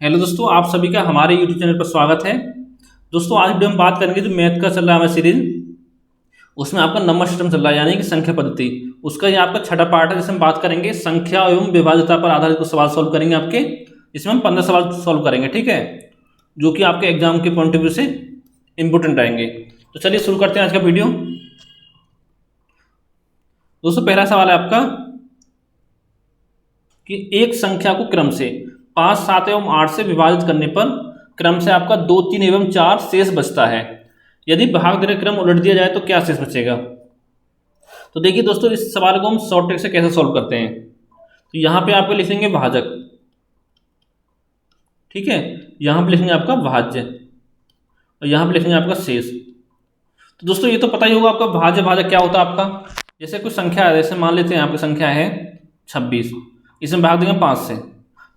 Hello दोस्तों, आप सभी का हमारे यूट्यूब चैनल पर स्वागत है। दोस्तों आज वीडियो हम बात करेंगे जो मैथ का चल रहा है हमारा सीरीज, उसमें आपका नंबर सिस्टम चल रहा है यानी कि संख्या पद्धति। उसका ये आपका छठा पार्ट है जिसमें हम बात करेंगे संख्या एवं विभाज्यता पर आधारित कुछ सवाल सॉल्व करेंगे आपके। इसमें हम 15 सवाल सॉल्व करेंगे, ठीक है, जो कि आपके एग्जाम के पॉइंट ऑफ व्यू से इंपोर्टेंट रहेंगे। तो चलिए शुरू करते हैं आज का वीडियो। दोस्तों पहला सवाल है आपका कि एक संख्या को क्रम से 5, 7 एवं 8 से विभाजित करने पर क्रम से आपका 2, 3 एवं 4 शेष बचता है। यदि भाग दर क्रम उलट दिया जाए तो क्या शेष बचेगा। तो देखिए दोस्तों, इस सवाल को हम शॉर्ट ट्रिक से कैसे सॉल्व करते हैं। तो यहाँ पे आपको लिखेंगे भाजक, ठीक है, यहाँ पे लिखेंगे आपका भाज्य और यहाँ पे लिखेंगे आपका शेष। तो दोस्तों ये तो पता ही होगा आपका भाज्य भाजक क्या होता है आपका। जैसे कुछ संख्या है, जैसे मान लेते हैं आपकी संख्या है 26, इसमें भाग देंगे 5 से,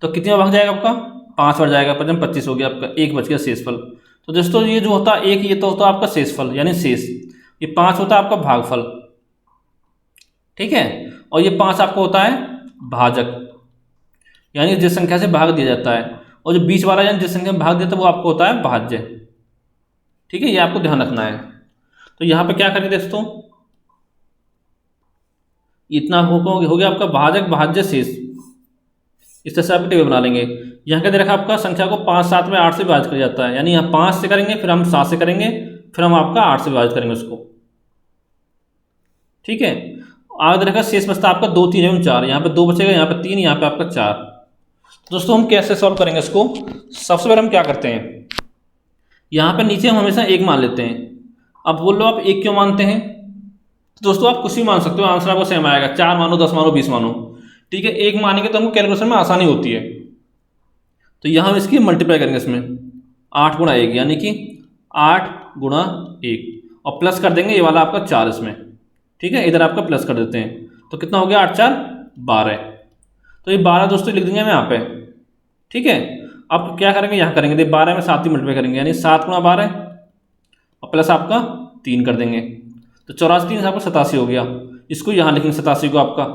तो कितने में भाग जाएगा आपका 5 बार जाएगा, 5 25 हो गया आपका, एक बच गया शेषफल। तो दोस्तों ये जो होता है एक, ये तो होता है आपका शेषफल यानी शेष, ये 5 होता है आपका भागफल, ठीक है, और ये 5 आपको होता है भाजक यानी जिस संख्या से भाग दिया जाता है, और जो बीच वाला यानी जिस संख्या में भाग दिया था वो आपको होता है भाज्य, ठीक है, ये आपको ध्यान रखना है। तो यहाँ पे क्या करेंगे दोस्तों, इतना हो गया आपका भाजक भाज्य शेष। इस तरह से आप टेबल बना लेंगे। यहाँ क्या दे रखा आपका संख्या को 5, 7 में 8 से विभाजित किया जाता है, यानी यहाँ 5 से करेंगे, फिर हम 7 से करेंगे, फिर हम आपका 8 से विभाजित करेंगे उसको, ठीक है। आगे दे रखा शेष बचता आपका 2, 3 एवं 4, यहाँ पे 2 बचेगा, यहाँ पे 3, यहाँ पे आपका 4। तो दोस्तों हम कैसे सॉल्व करेंगे इसको। सबसे पहले हम क्या करते हैं, यहाँ पे नीचे हम हमेशा 1 मान लेते हैं। अब बोल लो आप 1 क्यों मानते हैं। तो दोस्तों आप कुछ भी मान सकते हो, आंसर आपको सेम आएगा, 4 मानो, 10 मानो, 20 मानो, ठीक है। 1 मानेंगे तो हमको कैलकुलेशन में आसानी होती है। तो यहाँ हम इसकी मल्टीप्लाई करेंगे, इसमें 8 गुणा 1 यानी कि 8 गुणा 1 और प्लस कर देंगे ये वाला आपका 4 इसमें, ठीक है, इधर आपका प्लस कर देते हैं। तो कितना हो गया 8 4 12। तो ये 12 दोस्तों लिख देंगे हम यहाँ पे, ठीक है। अब क्या करेंगे, यहाँ करेंगे 12 में 7 की मल्टीप्लाई करेंगे यानी 7 गुणा 12 और प्लस आपका 3 कर देंगे। तो 84 3 आपका 87 हो गया। इसको यहाँ लिखेंगे 87 को आपका।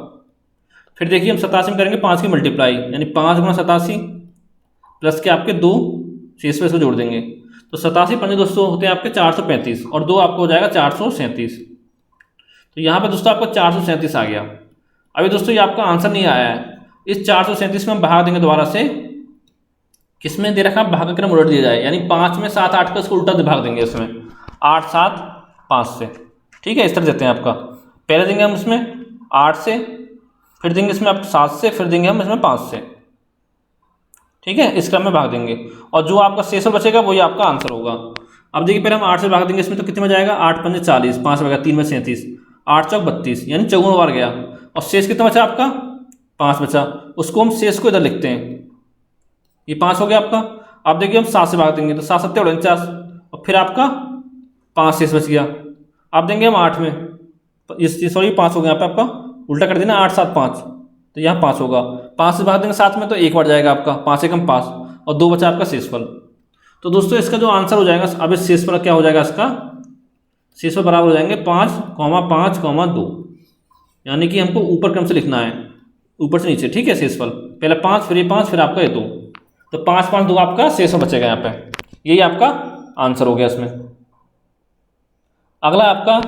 फिर देखिए हम 87 में करेंगे 5 की मल्टीप्लाई यानी 5 गुणा 87 प्लस के आपके 2 शेष पे इसको जोड़ देंगे। तो 87 पंजे दोस्तों होते हैं आपके 435 और 2 आपको हो जाएगा 437। तो यहाँ पे दोस्तों आपको 437 आ गया। अभी दोस्तों ये आपका आंसर नहीं आया है। इस 437 में हम भाग देंगे दोबारा से, किसमें दे रखा भाग क्रम उलट दिया जाए, यानी 5 में 7 8 का इसको उल्टा भाग देंगे इसमें 8 7 5 से, ठीक है। इस तरह देते हैं आपका, पहले देंगे हम इसमें 8 से, फिर देंगे इसमें आप 7 से, फिर देंगे हम इसमें 5 से, ठीक है, इस क्रम में भाग देंगे और जो आपका शेष बचेगा वही आपका आंसर होगा। अब देखिए पहले हम 8 से भाग देंगे इसमें, तो कितने में जाएगा 8 पंजे 40, 5 बचेगा, 3 में 37, 8 चौक 32 यानी 54 बार गया और शेष कितना बचा आपका 5 बचा। उसको हम शेष को इधर लिखते हैं, ये 5 हो गया आपका। अब देखिए हम 7 से भाग देंगे तो 7 7 49 और फिर आपका 5 शेष बच गया। अब देंगे हम 8 में, सॉरी 5 हो गया यहाँ पे आपका, उल्टा कर देना 8 7 5, तो यहाँ 5 होगा। 5 से भाग देंगे 7 में तो 1 बार जाएगा आपका, 5 एकम 5 और 2 बचा आपका शेषफल। तो दोस्तों इसका जो आंसर हो जाएगा, अब इस शेषफल क्या हो जाएगा, इसका शेषफल बराबर हो जाएंगे 5, 5, 2, यानी कि हमको ऊपर क्रम से लिखना है, ऊपर से नीचे, ठीक है। शेषफल पहले 5 फिर ये 5 फिर आपका ये 2, तो 5 5 2 आपका शेषफल बचेगा यहाँ पे, यही आपका आंसर हो गया इसमें। अगला आपका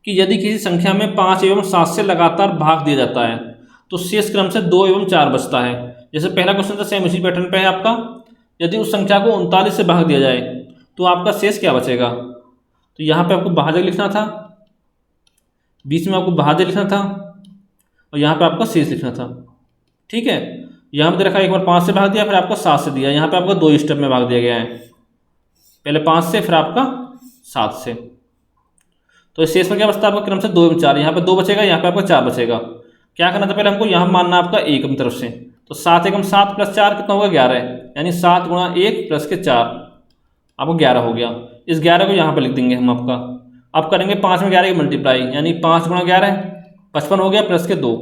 कि यदि किसी संख्या में 5 एवं 7 से लगातार भाग दिया जाता है तो शेष क्रम से 2 एवं 4 बचता है। जैसे पहला क्वेश्चन था, सेम इसी पैटर्न पे है आपका। यदि उस संख्या को 39 से भाग दिया जाए तो आपका शेष क्या बचेगा। तो यहाँ पे आपको भाजक लिखना था, बीच में आपको भाज्य लिखना था और यहाँ पे आपका शेष लिखना था, ठीक है। यहाँ पे रखा एक बार 5 से भाग दिया, फिर आपको 7 से दिया, यहाँ पे आपको 2 स्टेप में भाग दिया गया है, पहले 5 से फिर आपका 7 से। तो शेष में क्या बचता है आपका क्रम से 2 एवं 4, यहाँ पे 2 बचेगा, यहाँ पे आपका 4 बचेगा। क्या करना था पहले हमको, यहाँ मानना आपका 1 की तरफ से, तो 7 एकम 7 प्लस 4 कितना होगा 11 यानी 7 गुणा 1 प्लस के 4 आपको 11 हो गया। इस 11 को यहाँ पे लिख देंगे हम आपका। अब करेंगे 5 में 11 की मल्टीप्लाई यानी 5 गुणा 11 55 हो गया प्लस के 2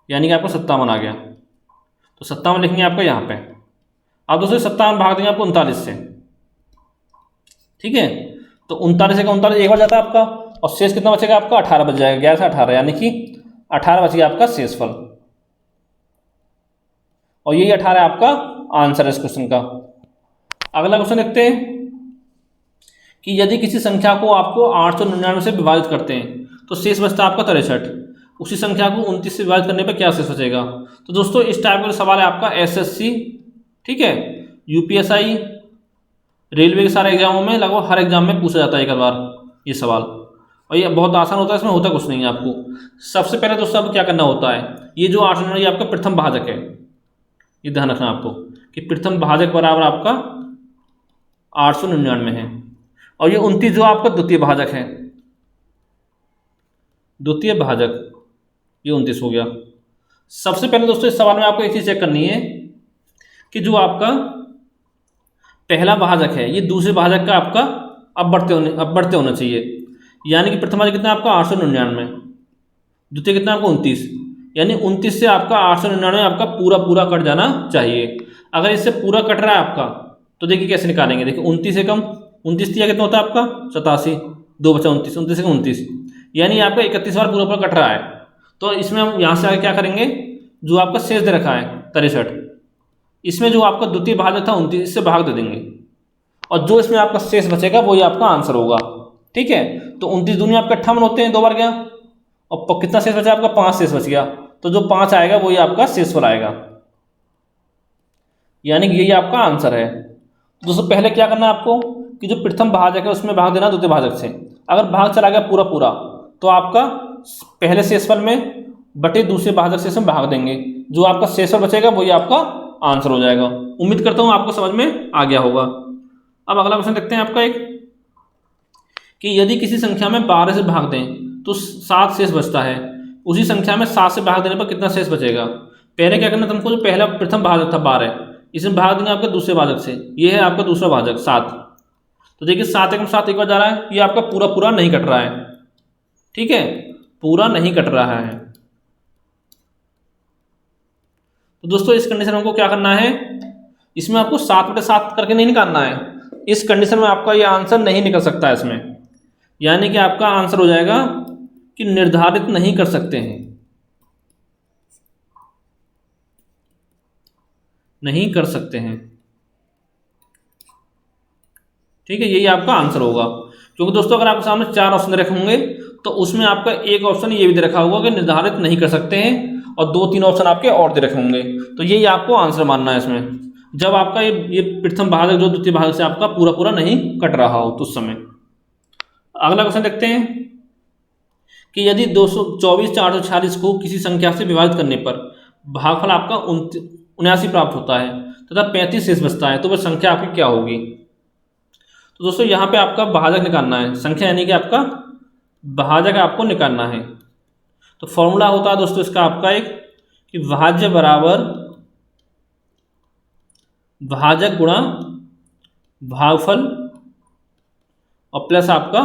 यानी कि आपको 57 आ गया। तो 57 लिखेंगे आपका यहाँ पे। अब दोस्तों 57 भाग देंगे आपको 39 से, ठीक है। तो 39 से 39 एक बार जाता है आपका और शेष कितना बचेगा आपका 18 बच जाएगा, 11 से 18 यानी कि 18 बच गया आपका शेषफल। और यही 18 आपका आंसर है इस क्वेश्चन का। अगला क्वेश्चन देखते हैं कि यदि किसी संख्या को आपको 899 से विभाजित करते हैं तो शेष बचता है आपका 63। उसी संख्या को 29 से विभाजित करने पर क्या शेष बचेगा। तो दोस्तों इस टाइप का सवाल है आपका एसएससी, ठीक है, यूपीएसआई, रेलवे के सारे एग्जामों में, लगभग हर एग्जाम में पूछा जाता है एक बार ये सवाल, और ये बहुत आसान होता है, इसमें होता कुछ नहीं है आपको। सबसे पहले दोस्तों आपको क्या करना होता है, ये जो 899 ये आपका प्रथम भाजक है, ये ध्यान रखना आपको कि प्रथम भाजक बराबर आपका 899 है, और ये 29 जो आपका द्वितीय भाजक है, द्वितीय भाजक ये 29 हो गया। सबसे पहले दोस्तों इस सवाल में आपको एक चीज चेक करनी है कि जो आपका पहला भाजक है ये दूसरे भाजक का आपका अपवर्त्य होना चाहिए। यानी कि प्रथम भाजक कितना आपका 899, द्वितीय कितना आपका 29, यानी 29 से आपका 899 आपका पूरा पूरा कट जाना चाहिए। अगर इससे पूरा कट रहा है आपका तो देखिए कैसे निकालेंगे। देखिए 29 से कम 29 दिया कितना होता है आपका 87, 2 बचा 29, 29 से कम 29, यानी आपका 31 बार पूरा पूरा कट रहा है। तो इसमें हम यहाँ से आगे क्या करेंगे, जो आपका शेष दे रखा है 63, इसमें जो आपका द्वितीय भाजक था 29 इससे भाग दे देंगे, और जो इसमें आपका शेष बचेगा वही आपका आंसर होगा। ठीक है, तो 29 दूनी आपका 58 होते हैं, 2 बार गया, और कितना शेष बचा आपका 5 शेष बच गया, तो जो 5 आएगा वही आपका शेषफल आएगा, यानी कि यही आपका आंसर है। दोस्तों पहले क्या करना है आपको कि जो प्रथम भाजक है उसमें भाग देना द्वितीय भाजक से। अगर भाग चला गया पूरा पूरा तो आपका पहले शेषफल में बटे दूसरे भाजक से भाग देंगे, जो आपका शेषफल बचेगा वही आपका आंसर हो जाएगा। उम्मीद करता हूँ आपको समझ में आ गया होगा। अब अगला क्वेश्चन देखते हैं आपका एक कि यदि किसी संख्या में 12 से भाग दें तो 7 शेष बचता है, उसी संख्या में 7 से भाग देने पर कितना शेष बचेगा। पहले क्या करना तुमको, जो पहला प्रथम भाजक था 12, इसमें भाग देंगे आपका दूसरे भाजक से, ये है आपका दूसरा भाजक 7। तो देखिए 7 एकम 7 एक बार जा रहा है, ये आपका पूरा पूरा नहीं कट रहा है, ठीक है, पूरा नहीं कट रहा है। तो दोस्तों इस कंडीशन में हमको क्या करना है, इसमें आपको 7/7 करके नहीं निकालना है, इस कंडीशन में आपका ये आंसर नहीं निकल सकता है इसमें, यानी कि आपका आंसर हो जाएगा कि निर्धारित नहीं कर सकते हैं, नहीं कर सकते हैं, ठीक है, यही आपका आंसर होगा। क्योंकि दोस्तों अगर आपके सामने 4 ऑप्शन रखे होंगे तो उसमें आपका एक ऑप्शन ये भी दे रखा होगा कि निर्धारित नहीं कर सकते हैं, और 2-3 ऑप्शन आपके और दे रखे होंगे, तो यही आपको आंसर मानना है इसमें, जब आपका ये प्रथम भाजक जो द्वितीय भाजक से आपका पूरा पूरा नहीं कट रहा हो तो उस समय। अगला क्वेश्चन देखते हैं कि यदि 224,446 को किसी संख्या से विभाजित करने पर भागफल आपका 79 प्राप्त होता है तथा 35 शेष बचता है, तो वह संख्या आपकी क्या होगी। तो दोस्तों यहाँ पे आपका भाजक निकालना है, संख्या यानी कि आपका भाजक आपको निकालना है। तो फॉर्मूला होता है दोस्तों इसका आपका एक कि भाज्य बराबर भाजक गुणा भागफल और प्लस आपका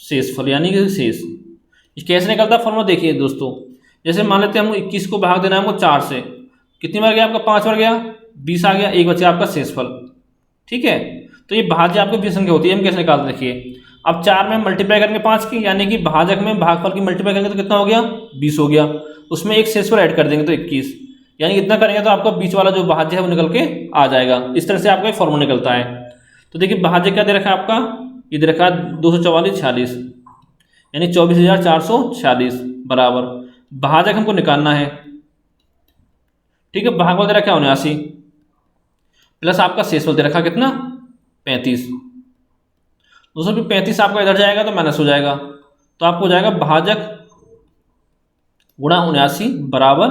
शेषफल यानी कि शेष। ये कैसे निकलता है फॉर्मूला देखिए दोस्तों, जैसे मान लेते हैं हमको 21 को भाग देना है हमको 4 से, कितनी बार गया आपका 5 बार गया, 20 आ गया, एक बचा आपका शेषफल, ठीक है। तो ये भाज्य आपकी विषम संख्या होती है, हम कैसे निकालते हैं देखिए। अब 4 में मल्टीप्लाई करेंगे 5 की, यानी कि भाजक में भागफल की मल्टीप्लाई करेंगे तो कितना हो गया 20 हो गया, उसमें एक शेषफल ऐड कर देंगे तो 21, यानी इतना करेंगे तो आपका बीच वाला जो भाज्य है वो निकल के आ जाएगा। इस तरह से आपका एक फॉर्मूला निकलता है। तो देखिए भाज्य क्या दे रखा है आपका, ये दे रखा है 244,46 यानी 24,446 बराबर भाजक हमको निकालना है, ठीक है। भागफल दे रखा है 79 प्लस आपका शेषफल दे रखा कितना 35। दोस्तों भी 35 आपका इधर जाएगा तो माइनस हो जाएगा, तो आपको हो जाएगा भाजक गुणा 79 बराबर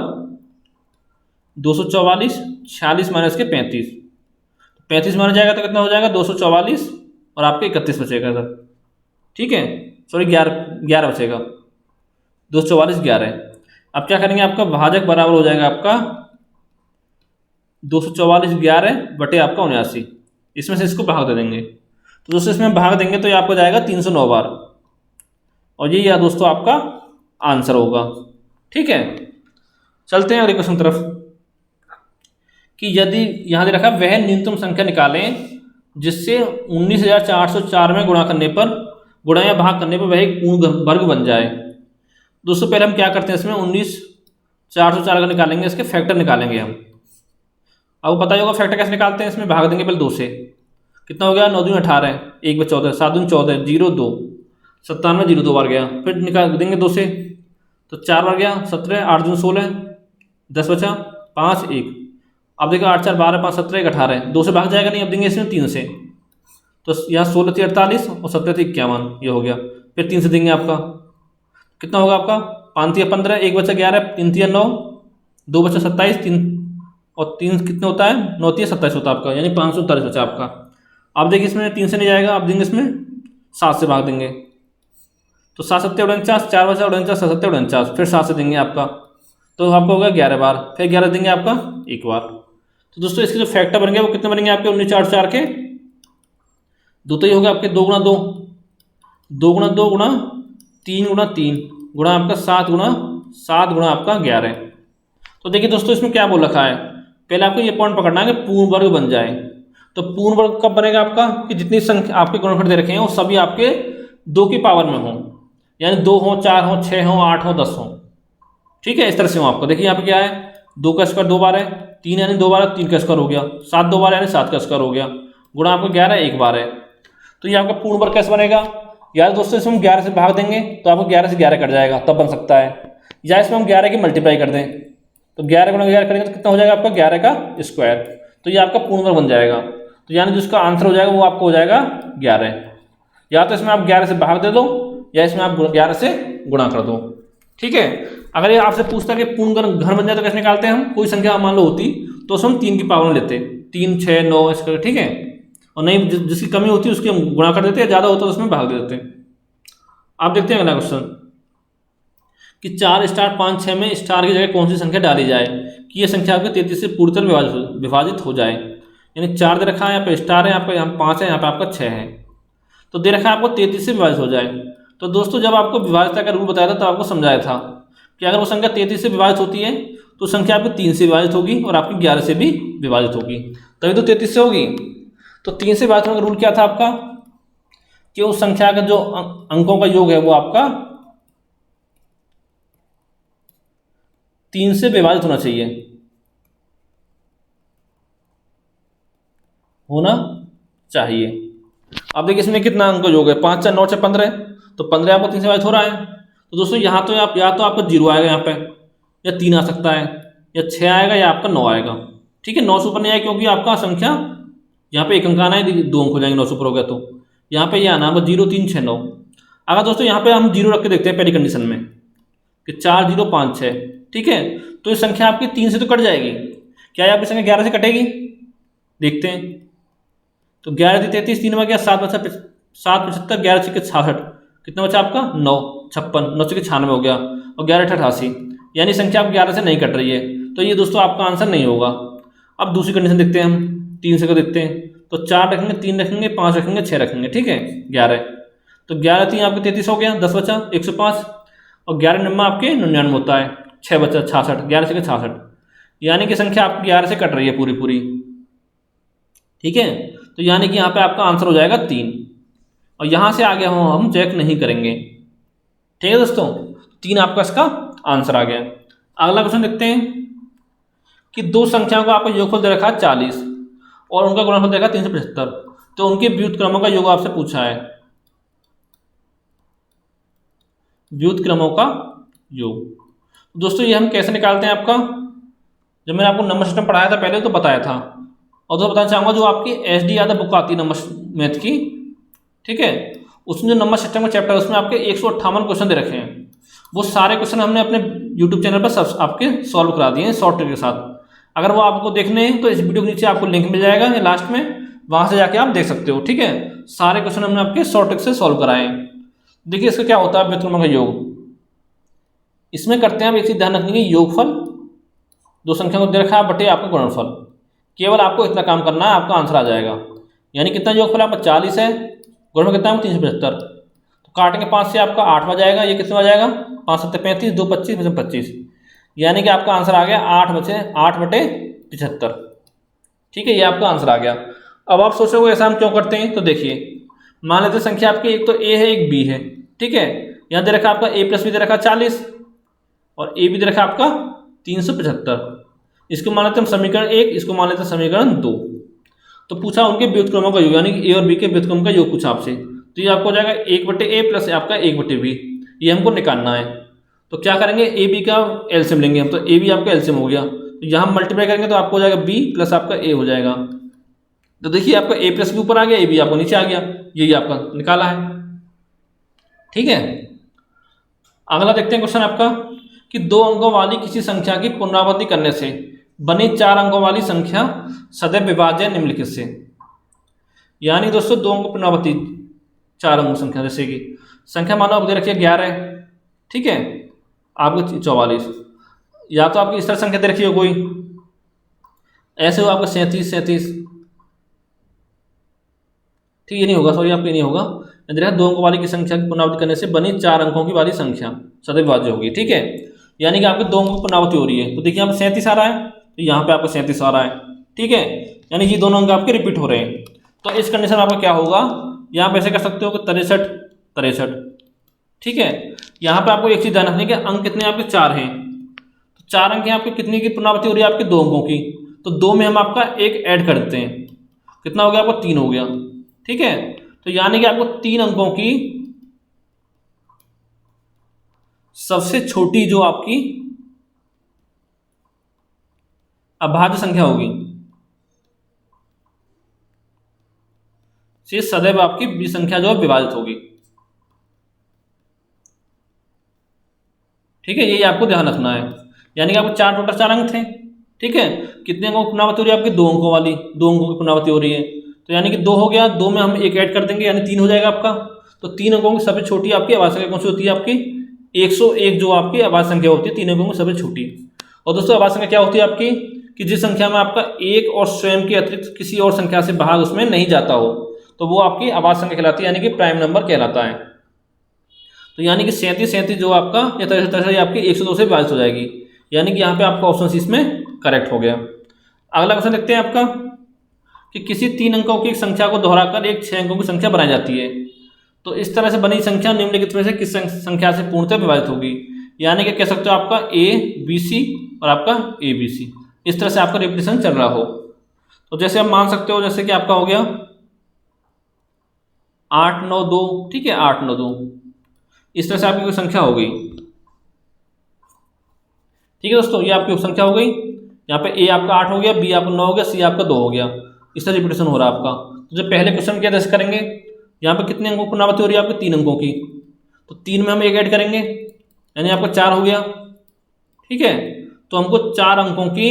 244,46 माइनस के 35, 35 माना जाएगा तो कितना हो जाएगा 244 और आपके 31 बचेगा इधर, ठीक है, सॉरी 11 बचेगा, 244 11। अब क्या करेंगे, आपका भाजक बराबर हो जाएगा आपका 244 11 बटे आपका 79, इसमें से इसको भाग दे देंगे, तो दोस्तों इसमें भाग देंगे तो ये आपको जाएगा 309 बार, और ये दोस्तों आपका आंसर होगा, ठीक है। चलते हैं अगले क्वेश्चन तरफ कि यदि यहाँ दे रखा वह न्यूनतम संख्या निकालें जिससे 19,404 में गुणा करने पर गुणा या भाग करने पर वह एक पूर्ण वर्ग बन जाए। दोस्तों पहले हम क्या करते हैं, इसमें 19,404 का निकालेंगे, इसके फैक्टर निकालेंगे हम। अब पता ही होगा फैक्टर कैसे निकालते हैं, इसमें भाग देंगे पहले 2 से। कितना हो गया, 9 दूनी 18, 1 में 14, 7 दूनी 14, 0 2, 97 0 2 बार गया, फिर निकाल देंगे 2 से, तो 4 बार गया 17, 8 दूनी 16, 10 बचा, 5 1। अब देखो 8 4 12, 5 17 1 18, 2 से भाग जाएगा नहीं, अब देंगे इसमें 3 से, तो यहाँ 16 थी 48 और 17 थी 51, ये हो गया। फिर 3 से देंगे आपका, कितना होगा आपका, 5 3 15, 1 बचा 11, 3 3 9, 2 बचा 27, 3 और 3 कितने होता है, 9 3 27 होता है आपका, यानी 539 बचा आपका। अब देखिए इसमें 3 से नहीं जाएगा, अब देंगे इसमें 7 से भाग देंगे, तो 7 7 49, 4 बचा 49, 7 7 49, फिर 7 से देंगे आपका, तो आपका होगा 11 बार, फिर 11 देंगे आपका एक बार। तो दोस्तों इसके जो फैक्टर बनेंगे वो कितने बनेंगे आपके, 19 4 4 के दो, तो ये होगा आपके 2 गुणा 2, 2 गुणा 2 गुणा 3 गुणा 3 गुणा आपका 7 गुणा 7 गुणा आपका 11। तो देखिए दोस्तों इसमें क्या बोल रखा है, पहले आपको ये पॉइंट पकड़ना है कि पूर्ण वर्ग बन जाए। तो पूर्ण वर्ग कब बनेगा आपका, कि जितनी संख्या आपके गुणनखंड दे रखे हैं वो सभी आपके 2 की पावर में हो, यानी 2 हो 4 हो 6 हो 8 हो 10 हो, ठीक है, इस तरह से हो आपको। देखिए यहाँ पे क्या है, 2 का स्क्वायर 2 बार है, 3 यानी 2 बार 3 का स्क्वायर हो गया, 7 2 बार यानी 7 का स्क्वायर हो गया, गुणा आपको 11 एक बार है। तो ये आपका पूर्ण वर्ग कैसे बनेगा, यार दोस्तों इसमें हम 11 से भाग देंगे तो आपको 11 से 11 कट जाएगा, तब बन सकता है। या इसमें हम 11 की मल्टीप्लाई कर दें, तो 11 गुणा 11 करेंगे तो कितना हो जाएगा आपका, 11 का स्क्वायर, तो ये आपका पूर्ण वर्ग बन जाएगा। तो यानी जिसका आंसर हो जाएगा वो आपको हो जाएगा 11। या तो इसमें आप 11 से भाग दे दो या इसमें आप 11 से गुणा कर दो, ठीक है। अगर ये आपसे पूछता है कि पूर्ण घन बन जाए तो कैसे निकालते हैं हम, कोई संख्या मान लो होती तो उसमें हम 3 की पावर में लेते, 3 6 9 इसका, ठीक है, और नहीं जिसकी कमी होती है उसकी हम गुणा कर देते हैं, ज़्यादा होता है तो उसमें भाग दे देते हैं। आप देखते हैं अगला क्वेश्चन कि 4 स्टार 5 6 में स्टार की जगह कौन सी संख्या डाली जाए कि यह संख्या आपके 33 से पूरी तरह विभाजित हो जाए। यानी 4 दे रखा है, यहाँ पे स्टार है, आपका यहाँ 5 है, यहाँ पे आपका 6 है, तो दे रखा है आपको 33 से विभाजित हो जाए। तो दोस्तों जब आपको विभाजित का रूल बताया था तब आपको समझाया था कि अगर वो संख्या 33 से विभाजित होती है तो संख्या आपकी 3 से विभाजित होगी और आपकी 11 से भी विभाजित होगी, तभी तो 33 से होगी। तो 3 से विभाजित होने का रूल क्या था आपका, कि उस संख्या का जो अंकों का योग है वो आपका 3 से विभाजित होना चाहिए, होना चाहिए। अब देखिए इसमें कितना अंक का योग है, 5 4 9 6 15, तो 15 आपको 3 से विभाजित हो रहा है। तो दोस्तों यहाँ तो आप या तो आपका 0 आएगा यहाँ पे, या 3 आ सकता है, या 6 आएगा, या आपका 9 आएगा, ठीक है। 9 से ऊपर नहीं आएगा क्योंकि आपका संख्या यहाँ पे एक अंक आना है, 2 अंक हो जाएंगे 9 से ऊपर हो गया, तो यहाँ पे ये आना है 0 3 6 9। अगर दोस्तों यहाँ पे हम 0 रख के देखते हैं पहली कंडीशन में कि 4 0 5 6, ठीक है, तो ये संख्या आपकी 3 से तो कट जाएगी, क्या ये आपकी संख्या 11 से कटेगी, देखते हैं। तो 11 थी 33, 3 में गया 7 बचा, 7 75, 11 6 66, कितना बचा आपका 9 56, 9 6 96 हो गया, और 11 88, यानी संख्या आप 11 से नहीं कट रही है, तो ये दोस्तों आपका आंसर नहीं होगा। अब दूसरी कंडीशन देखते हैं हम, 3 से को देखते हैं, तो 4 रखेंगे, 3 रखेंगे, 5 रखेंगे, 6 रखेंगे, ठीक है, 11, तो 11 3 आपके 33 हो गया, 10 बचा 105, और 11 नंबर आपके 99 होता है, 6 बचा 66, 11 से 66, यानी कि संख्या आपकी 11 से कट रही है पूरी पूरी, ठीक है। तो यानी कि यहाँ पे आपका आंसर हो जाएगा 3, और यहाँ से आगे हम चेक नहीं करेंगे, ठीक है दोस्तों। 3 आपका इसका आंसर आ गया। अगला क्वेश्चन देखते हैं कि 2 संख्याओं का आपका योगफल दे रखा है 40 और उनका गुणनफल दे रखा है 375, तो उनके व्युत्क्रमों का योग आपसे पूछा है, व्युत्क्रमों का योग। दोस्तों ये हम कैसे निकालते हैं आपका, जब मैंने आपको नंबर सिस्टम पढ़ाया था पहले तो बताया था, और तो बताना चाहूँगा जो आपकी SD यादव बुक आती है नंबर मैथ की, ठीक है, उसमें जो नंबर सिस्टम का चैप्टर है उसमें आपके 158 क्वेश्चन दे रखे हैं, वो सारे क्वेश्चन हमने अपने YouTube चैनल पर सब आपके सॉल्व करा दिए हैं शॉर्ट ट्रिक के साथ। अगर वो आपको देखने हैं तो इस वीडियो के नीचे आपको लिंक मिल जाएगा या लास्ट में, वहाँ से जाके आप देख सकते हो, ठीक है। सारे क्वेश्चन हमने आपके शॉर्ट ट्रिक से सॉल्व कराए हैं। देखिए इसका क्या होता है व्युत्क्रमों का योग, इसमें करते हैं आप एक चीज ध्यान रखनी है, योगफल 2 संख्या को दे रखा है बटे आपका गुणनफल, केवल आपको इतना काम करना है, आपका आंसर आ जाएगा। यानी कितना योगफल आपका 40 है, गुणनफल कितना है 375, तो काटेंगे 5 से आपका 8 आ जाएगा, ये कितना आ जाएगा 5 7 35, 2 25 25, यानी कि आपका आंसर आ गया 8 बटे 75, ठीक है, ये आपका आंसर आ गया। अब आप सोचोगे ऐसा हम क्यों करते हैं, तो देखिए मान लेते संख्या आपकी एक तो A है एक B है, ठीक है, यहाँ दे रखा आपका A + B दे रखा 40 और A भी दे रखा आपका 375, इसको मान लेते हैं हम समीकरण 1, इसको मान लेते हैं समीकरण 2। तो पूछा उनके व्युत्क्रमों का योग, यानी कि ए और बी के व्युत्क्रम का योग पूछा आपसे, तो ये आपको हो जाएगा 1/a प्लस आपका 1/b, ये हमको निकालना है। तो क्या करेंगे, ए बी का एलसीएम लेंगे हम, तो ए बी आपका एलसीएम हो गया, तो यहाँ मल्टीप्लाई करेंगे तो आपको हो जाएगा बी प्लस आपका ए हो जाएगा। तो देखिए आपका ए प्लस बी ऊपर आ गया, ए बी आपको नीचे आ गया, यही आपका निकाला है। ठीक है, अगला देखते हैं क्वेश्चन आपका कि 2 अंकों वाली किसी संख्या की पुनरावृत्ति करने से बनी 4 अंकों वाली संख्या सदैव विभाज्य है निम्नलिखित से। यानी दोस्तों 2 अंकों पुनरावृत्ति 4 अंकों संख्या, जैसे कि संख्या मानो आप दे रखिए 11, ठीक है, आपको 44, या तो आपकी इस तरह संख्या दे रखी हो कोई, ऐसे हो आपका 37, ठीक, ये नहीं होगा, सॉरी आपको ये नहीं होगा। देखा 2 अंकों वाली की संख्या की पुनरावृत्ति करने से बनी 4 अंकों की वाली संख्या सदैव विभाज्य होगी। ठीक है, यानी कि आपके 2 अंकों की पुनरावृत्ति हो रही है, तो देखिए यहाँ पे 37 आ रहा है, तो यहाँ पे आपको 37 आ रहा है। ठीक है, यानी कि दोनों अंक आपके रिपीट हो रहे हैं। तो इस कंडीशन में आपका क्या होगा, यहाँ पे ऐसे कर सकते हो कि 63। ठीक है, यहाँ पे आपको एक चीज ध्यान रखनी है कि अंक कितने आपके 4 हैं, तो 4 अंक हैं आपके, कितने की पुनरावृत्ति हो रही है आपके 2 अंकों की, तो 2 में हम आपका एक ऐड कर देते हैं, कितना हो गया आपको 3 हो गया। ठीक है, तो यानी कि आपको 3 अंकों की सबसे छोटी जो आपकी अभाज्य संख्या होगी, से सदैव आपकी बी संख्या जो है विभाजित होगी। ठीक है, यही आपको ध्यान रखना है। यानी कि आपको टोटल 4 अंक थे। ठीक है, कितने अंकों की पुनरावृत्ति हो रही है आपकी 2 अंकों वाली, 2 अंकों की पुनरावृत्ति हो रही है, तो यानी कि 2 हो गया, 2 में हम एक ऐड कर देंगे, यानी 3 हो जाएगा आपका। तो 3 अंकों की सबसे छोटी आपकी अभाज्य संख्या कौन सी होती है आपकी 101, जो आपकी अभाज्य संख्या होती है 3 अंकों की सबसे छोटी। और दोस्तों अभाज्य संख्या क्या होती है आपकी, कि जिस संख्या में आपका एक और स्वयं के अतिरिक्त किसी और संख्या से भाग उसमें नहीं जाता हो, तो वो आपकी अभाज्य संख्या कहलाती है, यानी कि प्राइम नंबर कहलाता है। तो यानी कि 37 जो आपका या 63 आपकी 102 से विभाजित हो जाएगी, यानी कि यहाँ पे आपका ऑप्शन सी इसमें करेक्ट हो गया। अगला क्वेश्चन देखते हैं आपका कि किसी 3 अंकों की संख्या को दोहराकर एक 6 अंकों की संख्या बनाई जाती है, तो इस तरह से बनी संख्या निम्नलिखित में से किस संख्या से पूर्णतः विभाजित होगी। यानी कि कह सकते हो आपका ABC और आपका ABC, इस तरह से आपका रिपीटेशन चल रहा हो। तो जैसे आप मान सकते हो, जैसे कि आपका हो गया 8 9 2, ठीक है, 8 9 2, इस तरह से आपकी कोई संख्या हो गई। ठीक है दोस्तों, ये आपकी संख्या हो गई, यहाँ पे A आपका 8 हो गया, B आपका 9 हो गया, C आपका 2 हो गया, इस तरह रिपीटेशन हो रहा है आपका। तो जो पहले क्वेश्चन क्या जैसे करेंगे, यहाँ पे कितने अंकों की पुनरावृत्ति हो रही है आपके 3 अंकों की, तो 3 में हम एक ऐड करेंगे, यानी आपका 4 हो गया। ठीक है, तो हमको 4 अंकों की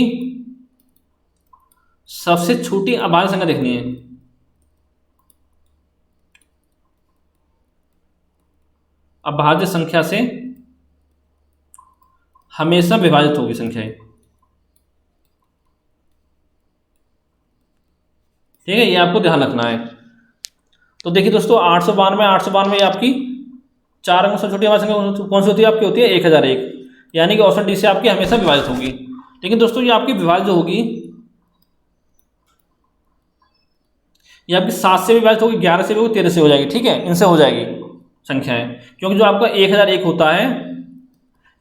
सबसे छोटी अभाज्य संख्या देखनी है। अभाज्य संख्या से हमेशा विभाजित होगी संख्याएं। ठीक है, ये आपको ध्यान रखना है। तो देखिए दोस्तों 892 आपकी 4 अंकों से छोटी अभाज्य संख्या कौन सी होती है आपकी, होती है 1001, यानी कि ऑप्शन डी से आपकी हमेशा विभाजित होगी। लेकिन दोस्तों ये आपकी विभाजित जो होगी, ये आपकी 7 से विभाजित होगी, 11 से भी होगी, 13 से हो जाएगी। ठीक है, इनसे हो जाएगी संख्याएं, क्योंकि जो आपका 1001 होता है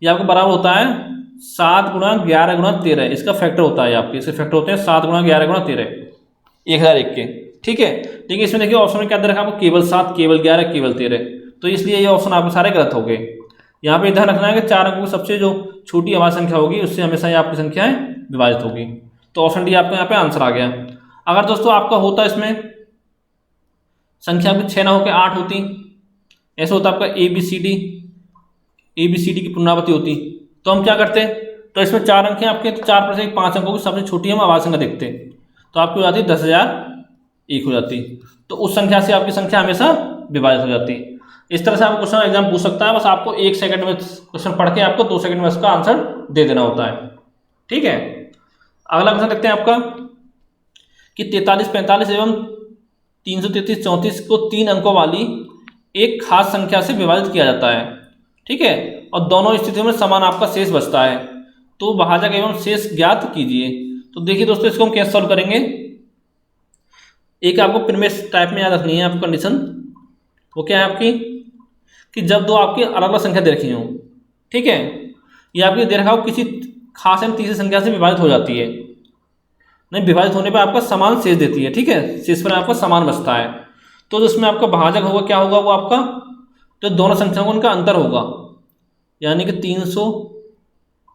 ये आपको बराबर होता है 7 गुणा 11 गुणा 13, इसका फैक्टर होता है आपके, इसके फैक्टर होते हैं 7 गुणा 11 गुणा 13 1001 के। ठीक है, लेकिन इसमें देखिए ऑप्शन में क्या दे रखा है आपको, केवल 7, केवल 11, केवल 13, तो इसलिए ये ऑप्शन आपके सारे गलत हो गए। यहाँ पे ध्यान रखना है कि 4 अंकों की सबसे जो छोटी अभाज्य संख्या होगी उससे हमेशा ये आपकी संख्याएं विभाजित होगी। तो ऑप्शन डी आपका यहाँ पे आंसर आ गया। अगर दोस्तों आपका होता इसमें संख्या आपकी 6 ना होकर 8 होती, ऐसा होता आपका ABCD की पुनरावृत्ति होती, तो हम क्या करते, तो इसमें 4 अंक हैं आपके, तो 4 पर से 5 अंकों की सबसे छोटी हम अभाज्य संख्या देखते, तो आपकी हो जाती 10,001 हो जाती, तो उस संख्या से आपकी संख्या हमेशा विभाजित हो जाती। इस तरह से आपको क्वेश्चन एग्जाम पूछ सकता है, बस आपको 1 सेकंड में क्वेश्चन पढ़ के आपको 2 सेकंड में इसका आंसर दे देना होता है। ठीक है, अगला क्वेश्चन देखते हैं आपका कि 43 45 एवं 333 34 को 3 अंकों वाली एक खास संख्या से विभाजित किया जाता है। ठीक है, और दोनों स्थितियों में समान आपका शेष बचता है, तो भाजक एवं शेष ज्ञात कीजिए। तो देखिए दोस्तों इसको हम कैसे सॉल्व करेंगे, एक आपको प्रीमियस टाइप में याद रखनी है आपको कंडीशन, वो क्या है आपकी कि जब 2 आपकी अलग अलग संख्या दे रखी हो, ठीक है, ये आपकी दे रखा हो किसी खास एवं तीसरी संख्या से विभाजित हो जाती है, नहीं विभाजित होने पर आपका समान शेष देती है, ठीक है, शेष पर आपका समान बचता है। तो जिसमें आपका भाजक होगा क्या होगा, वो आपका जो दोनों संख्याओं का उनका अंतर होगा, यानी कि 300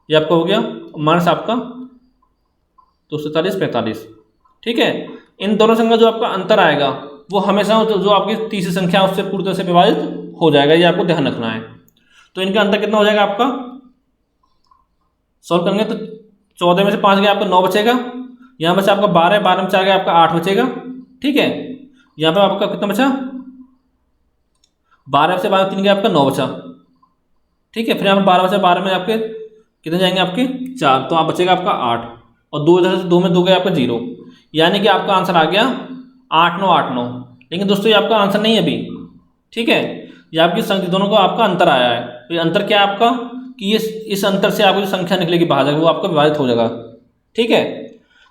ये आपका हो गया माइनस आपका 243 45, ठीक है। इन दोनों संख्या जो आपका अंतर आएगा वो हमेशा जो आपकी तीसरी संख्या है उससे पूरी तरह से विभाजित हो जाएगा, ये आपको ध्यान रखना है। तो इनका अंतर कितना हो जाएगा आपका, सॉल्व करेंगे तो 14 में से 5 गया आपका 9 बचेगा, यहाँ बचा आपका 12, 12 में 4 गया आपका 8 बचेगा, ठीक है। यहाँ पे आपका कितना बचा, 12 से 12 3 गया आपका 9 बचा, ठीक है। फिर यहाँ पर 12 बचा, 12 में आपके कितने जाएंगे आपके 4, तो आप बचेगा आपका 8, और 2 इधर से 2 में 2 गया आपका 0, यानी कि आपका आंसर आ गया 8 9 8 9। लेकिन दोस्तों ये आपका आंसर नहीं है अभी, ठीक है, ये आपकी संख्या दोनों का आपका अंतर आया है। तो ये अंतर क्या है आपका कि ये इस अंतर से आपको जो संख्या निकलेगी भाजक वो आपका विभाजित हो जाएगा, ठीक है।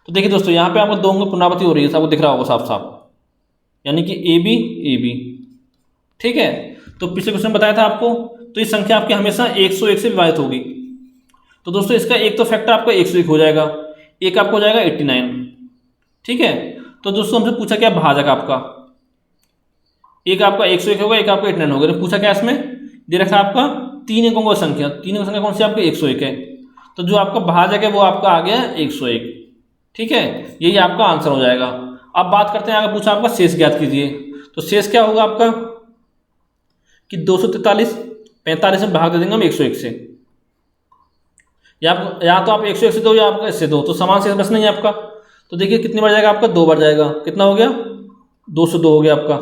तो देखिए दोस्तों यहाँ पे आपको दो अंक पुनरावृत्ति हो रही है, आपको दिख रहा होगा साफ साफ, यानी कि ए बी, ठीक है। तो पिछले क्वेश्चन में बताया था आपको, तो ये संख्या आपकी हमेशा 101 से विभाजित होगी। तो दोस्तों इसका एक तो फैक्टर आपका 101 हो जाएगा, एक आपको हो जाएगा 89, ठीक है। तो दोस्तों हमसे पूछा क्या भाजक आपका, एक आपका 101 होगा, एक आपका 89 होगा। पूछा क्या इसमें दे रखा है आपका 3 अंकों की संख्या, 3 अंकों की संख्या कौन सी आपकी 101 है, तो जो आपका भाजक है वो आपका आ गया 101, ठीक है। यही आपका आंसर हो जाएगा। अब बात करते हैं, आगे पूछा आपका शेष ज्ञात कीजिए, तो शेष क्या होगा आपका कि 243 45 में भाग दे देंगे हम 101 से, या तो आप 101 से दो या आपका इससे दो, तो समान शेष बचना ही है आपका। तो देखिए कितनी बार जाएगा आपका, 2 बार जाएगा, कितना हो गया 202 हो गया आपका,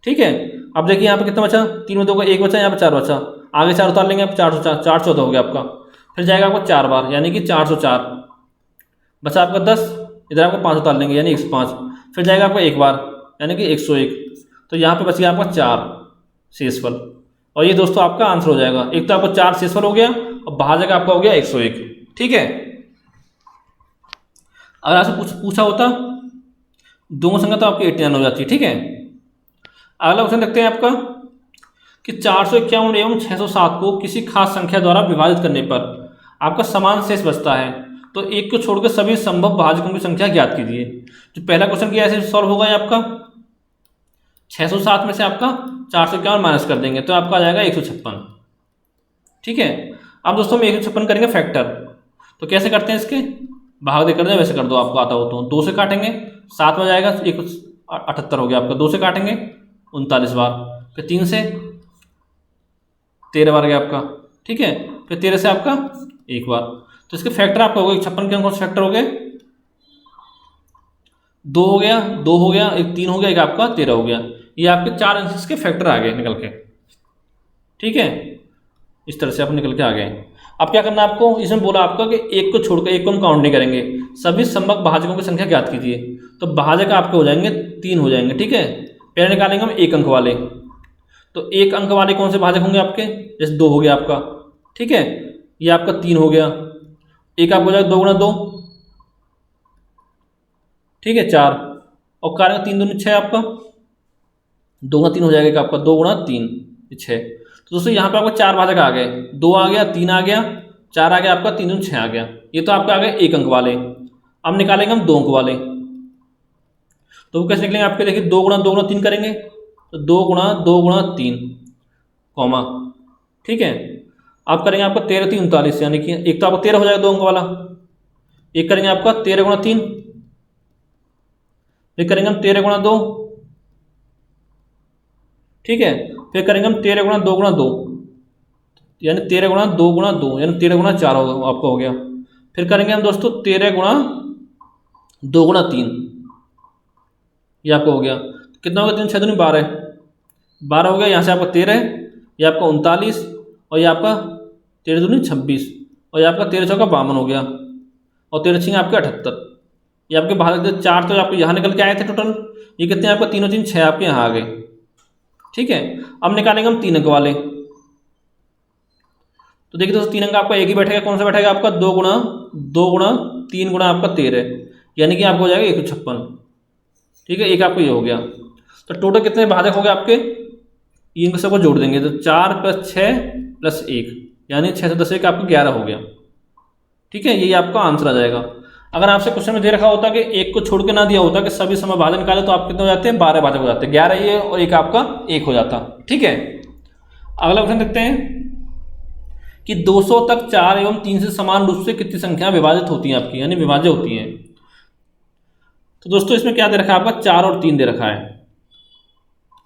ठीक है। अब देखिए यहाँ पे कितना बचा, 3 में 2 का 1 बचा, यहाँ पे 4 बचा, आगे 4 उतार लेंगे आप, 414 हो गया आपका। फिर जाएगा आपको 4 बार, यानी कि 404 बचा आपका 10, इधर आपको 5 उतार लेंगे यानी 105, फिर जाएगा आपका 1 बार यानी कि 101, तो यहाँ पे बच गया आपका 4 शेषफल, और ये दोस्तों आपका आंसर हो जाएगा। एक तो आपको 4 शेषफल हो गया और भाजक आपका हो गया 101, ठीक है। अगर आपसे पूछा होता दोनों संख्या तो आपकी 89 हो जाती है, ठीक है। अगला क्वेश्चन देखते हैं आपका कि 451 एवं 607 को किसी खास संख्या द्वारा विभाजित करने पर आपका समान शेष बचता है, तो एक को छोड़कर सभी संभव भाजकों की संख्या ज्ञात कीजिए। जो पहला क्वेश्चन किया ऐसे सॉल्व होगा, ये आपका 607 में से आपका 451 माइनस कर देंगे तो आपका आ जाएगा 156, ठीक है। अब दोस्तों हम 156 करेंगे फैक्टर, तो कैसे करते हैं इसके, भाग दे कर दें वैसे कर दो, आपको आता हो तो 2 से काटेंगे 7 में जाएगा 178 हो गया आपका, 2 से काटेंगे 39 बार, फिर 3 से 13 बार गया आपका, ठीक है, फिर 13 से आपका 1 बार, तो इसके फैक्टर आपका हो गया 56 के अंकों से फैक्टर हो गए 2 हो गया, 2 हो गया, एक 3 हो गया, एक आपका 13 हो गया, ये आपके 4 आंसर्स के फैक्टर आ गए निकल के, ठीक है। इस तरह से आप निकल के आ गए। अब क्या करना है आपको, इसमें बोला आपका कि एक को छोड़कर एक को हम काउंट नहीं करेंगे, सभी संभव भाजकों की संख्या ज्ञात कीजिए। तो भाजक आपके हो जाएंगे 3 हो जाएंगे, ठीक है। पहले निकालेंगे हम 1 अंक वाले, तो 1 अंक वाले कौन से भाजक होंगे आपके, जैसे 2 हो गया आपका, ठीक है, ये आपका 3 हो गया, एक आपको हो जाएगा 2 गुणा 2, ठीक है 4, और कारण 3 दूनी 6 आपका, 2 गुणा 3 हो जाएगा आपका 2 गुणा 3 6। तो दोस्तों यहाँ पे आपको 4 भाजक आ गए, 2 आ गया, 3 आ गया, 4 आ गया आपका, 3 दूनी 6 आ गया, ये तो आपके आ गए 1 अंक वाले। अब निकालेंगे हम 2 अंक वाले, तो वो कैसे निकलेंगे आपके, देखिए 2 गुणा 3 करेंगे, तो 2 गुणा 3 कॉमा, ठीक है। आप करेंगे आपका 13 3 39, यानी कि एक तो आपको 13 हो जाएगा 2 अंक वाला, एक करेंगे आपका 13 गुणा 3, फिर करेंगे हम 13 गुणा 2, ठीक है, फिर करेंगे हम 13 गुणा 2 गुणा 2, यानी 13 गुणा 2 गुणा 2, यानी 13 गुणा 4 होगा आपका हो गया। फिर करेंगे हम दोस्तों 13 गुणा 2 गुणा 3, ये आपका हो गया, कितना हो गया 3 6 दूनी 12, 12 हो गया, यहाँ से आपका 13, ये आपका 39, और ये आपका 13 दूनी 26, और ये आपका 13 चौका 52 हो गया, और 13 छिंगे आपके 78, ये आपके भाजक 4 तो आपके यहाँ निकल के आए थे टोटल, ये कितने आपका 3 और 3 6 आपके यहाँ आ गए, ठीक है। अब निकालेंगे हम 3 अंक वाले, तो देखिए दोस्तों 3 अंक आपका एक ही बैठेगा, कौन सा बैठेगा आपका 2 गुणा 3 गुणा आपका 13, यानी कि आपको हो जाएगा 156, ठीक है, एक आपको ये हो गया। तो टोटल कितने भाजक हो गए आपके, इनको सबको जोड़ देंगे तो 4 + 6 + 1, यानी 6 से 10 1 आपको 11 हो गया, ठीक है, यही आपका आंसर आ जाएगा। अगर आपसे क्वेश्चन में दे रखा होता कि एक को छोड़ के ना दिया होता कि सभी समय भाजक निकाले, तो आप कितने हो जाते हैं, 12 भाजक हो जाते हैं, 11 ये और एक आपका 1 हो जाता। ठीक है, अगला क्वेश्चन देखते हैं कि 200 तक 4 एवं 3 से समान रूप से कितनी संख्या विभाजित होती हैं आपकी, यानी विभाज्य होती हैं। तो दोस्तों इसमें क्या दे रखा है आपका, 4 और 3 दे रखा है।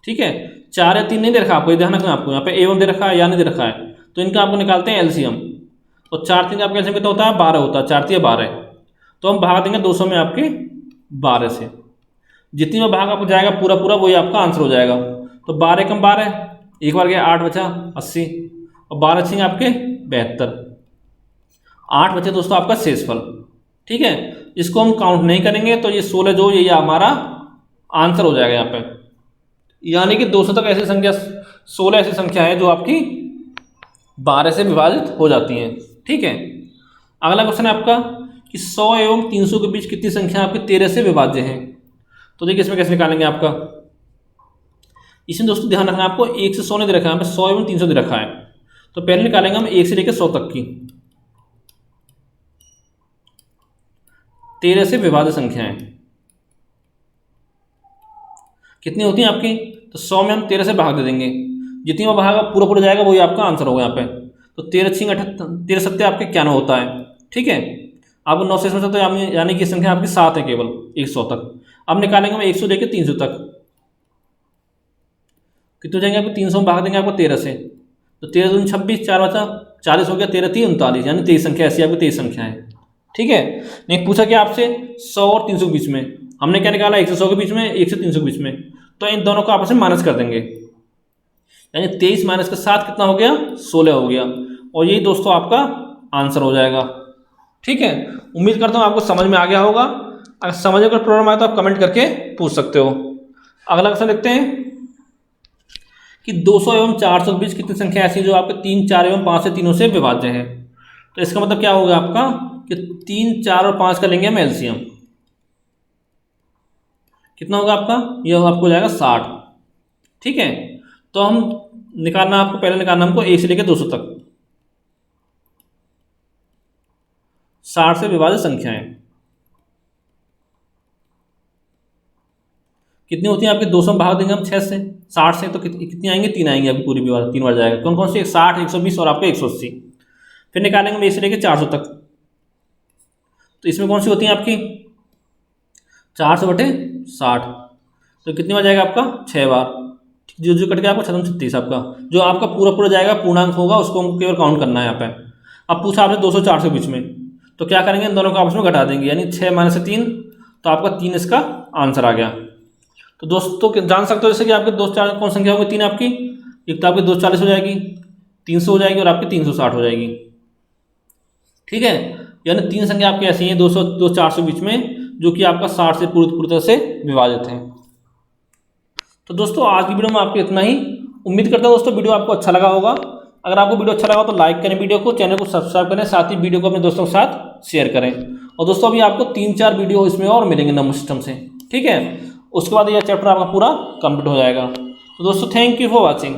ठीक है, 4 या 3 नहीं दे रखा आपको, ध्यान रखना आपको, यहाँ पे एवं दे रखा है या नहीं दे रखा है, तो इनका आपको निकालते हैं एलसीएम। तो 4 3 आपका एलसीएम कितना होता है, 12 होता है, 4 3 12। तो हम भाग देंगे 200 में आपके 12 से, जितनी में भाग आपको जाएगा पूरा पूरा वही आपका आंसर हो जाएगा। तो 12 कम 12, एक बार गया 8 बचा 80, और 12 छिंगे आपके 72, 8 बचे दोस्तों आपका शेषफल। ठीक है, इसको हम काउंट नहीं करेंगे, तो ये 16 जो ये हमारा आंसर हो जाएगा यहाँ पे। यानी कि 200 तक ऐसी संख्या, 16 ऐसी संख्या है जो आपकी 12 से विभाजित हो जाती हैं। ठीक है, अगला क्वेश्चन है आपका कि 100 एवं 300 के बीच कितनी संख्या आपकी 13 से विभाज्य है। तो देखिए इसमें कैसे निकालेंगे आपका, इसमें दोस्तों ध्यान रखना आपको 1 से 100 नहीं दे रखा है, यहाँ पे 100 एवं 300 दे रखा है। तो पहले निकालेंगे हम 1 से लेकर 100 तक की 13 से विभाज्य संख्याएं कितनी होती हैं आपकी। तो 100 में हम 13 से भाग दे देंगे, जितनी में भाग पूरा पूरा जाएगा वही आपका आंसर होगा यहाँ पे। तो 13 छिंग 78, 13 सत्ते आपके 91 होता है। ठीक है, अब 9 से इसमें तो यानी कि संख्या आपकी 7 है केवल 100 तक। अब निकालेंगे हम 100 लेके 300 तक, कितने जाएंगे आपको, 300 में भाग देंगे आपको 13 से, तो 13 दूनी 26, 4 बचा 40 हो गया, 13 3 39, यानी 23 संख्या ऐसी आपकी 23 संख्या है। ठीक है, नहीं पूछा क्या आपसे 100 और 300 के बीच में, हमने क्या निकाला 1 से 100 के बीच में, 1 से 300 के बीच में, तो इन दोनों को आपस में माइनस कर देंगे, यानी 23 माइनस का 7 कितना हो गया, 16 हो गया, और यही दोस्तों आपका आंसर हो जाएगा। ठीक है, उम्मीद करता हूँ आपको समझ में आ गया होगा। अगर समझ में कोई प्रॉब्लम आए तो आप कमेंट करके पूछ सकते हो। अगला क्वेश्चन देखते हैं कि 200 एवं 400 के बीच कितनी संख्या ऐसी जो आपके 3 4 एवं 5 से तीनों से विभाज्य है। तो इसका मतलब क्या होगा आपका कि 3 4 और 5 का लेंगे हम एलसीएम, कितना होगा आपका, यह आपको जाएगा 60। ठीक है, तो हम निकालना आपको पहले निकालना हमको 1 से लेकर 200 तक 60 से विभाज्य संख्याएं कितनी होती हैं आपके, 200 में भाग देंगे हम 6 से 60 से, तो कितनी आएंगे, 3 आएंगे आपकी पूरी बार 3 बार जाएगा। कौन कौन सी, 60 120 और आपका 180। फिर निकालेंगे हम 1 से लेकर 400 तक, तो इसमें कौन सी होती हैं आपकी 400 बटे 60, तो कितनी बार जाएगा आपका 6 बार। जो जो कट गया आपको 36 आपका, जो आपका पूरा पूरा जाएगा पूर्णांक होगा उसको हमको केवल काउंट करना है यहाँ पे। अब पूछा आपसे 200 400 के बीच में, तो क्या करेंगे, इन दोनों को आपस में घटा देंगे, यानी 6 माइनस 3, तो आपका 3 इसका आंसर आ गया। तो दोस्तों जान सकते हो जैसे कि आपके 2 कौन संख्या होगी 3 आपकी, एक तो आपकी 240 हो जाएगी, 300 हो जाएगी और आपकी 360 हो जाएगी। ठीक है, यानी 3 संख्या आपकी ऐसी हैं 200 400 बीच में जो कि आपका 60 से पूरी तरह से विभाजित है। तो दोस्तों आज की वीडियो में आपको इतना ही। उम्मीद करता हूँ दोस्तों वीडियो आपको अच्छा लगा होगा। अगर आपको वीडियो अच्छा लगा तो लाइक करें वीडियो को, चैनल को सब्सक्राइब करें, साथ ही वीडियो को अपने दोस्तों के साथ शेयर करें। और दोस्तों अभी आपको 3-4 वीडियो इसमें और मिलेंगे नंबर सिस्टम से। ठीक है, उसके बाद यह चैप्टर आपका पूरा कंप्लीट हो जाएगा। तो दोस्तों थैंक यू फॉर वॉचिंग।